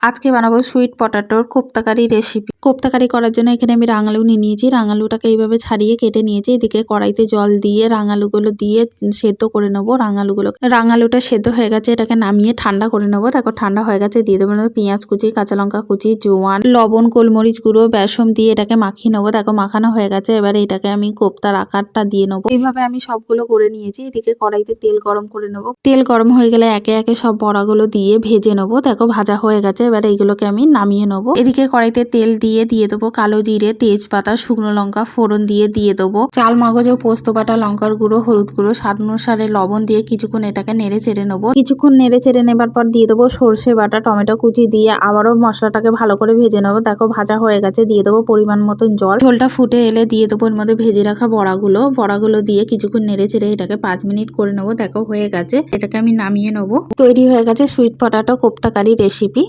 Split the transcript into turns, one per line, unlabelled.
আজকে বানাবো sweet পটাটোর kofta curry recipe. Kofta curry করার জন্য এখানে আমি রাঙালু নিয়ে নিয়েছি। রাঙালুটাকে এইভাবে ছাড়িয়ে কেটে নিয়েছি। এদিকে কড়াইতে জল দিয়ে রাঙালুগুলো দিয়ে সেদ্ধ করে নেবো। রাঙালুটা সেদ্ধ হয়ে গেছে, এটাকে নামিয়ে ঠান্ডা করে নেবো। তারপর ঠান্ডা হয়ে গেছে, দিয়ে দেবো পেঁয়াজ কুচি, কাঁচা লঙ্কা কুচি, জোয়ান, লবণ, গোলমরিচ গুঁড়ো, বেসন দিয়ে এটাকে মাখিয়ে নেবো। দেখো মাখানো হয়ে গেছে। এবারে এটাকে আমি কোপ্তার আকারটা দিয়ে নেবো। এইভাবে আমি সবগুলো করে নিয়েছি। এদিকে কড়াইতে তেল গরম করে নেবো। তেল গরম হয়ে গেলে একে একে সব বড়াগুলো দিয়ে ভেজে নেবো। দেখো ভাজা হয়ে গেছে, এবারে এইগুলোকে আমি নামিয়ে নেবো। এদিকে কড়াইতে তেল দিয়ে দেবো কালো জিরে, তেজপাতা, শুকনো লঙ্কা ফোড়ন দিয়ে দেবো চাল মগজ ও পোস্ত বাটা, লঙ্কার গুঁড়ো, হলুদ গুঁড়ো, স্বাদ অনুসারে লবণ দিয়ে কিছুক্ষণ এটাকে নেড়ে চেড়ে নেবো। কিছুক্ষণ নেড়ে চেড়ে নেবার পর দিয়ে দেবো সর্ষে বাটা, টমেটো কুচি দিয়ে আবারও মশলাটাকে ভালো করে ভেজে নেবো। দেখো ভাজা হয়ে গেছে, দিয়ে দেবো পরিমাণ মতন জল। ঝোলটা ফুটে এলে দিয়ে দেবো এর মধ্যে ভেজে রাখা বড়াগুলো দিয়ে কিছুক্ষণ নেড়ে চেড়ে এটাকে 5 মিনিট করে নেবো। দেখো হয়ে গেছে, এটাকে আমি নামিয়ে নেবো। তৈরি হয়ে গেছে সুইট পটাটো কোপ্তাকারি রেসিপি।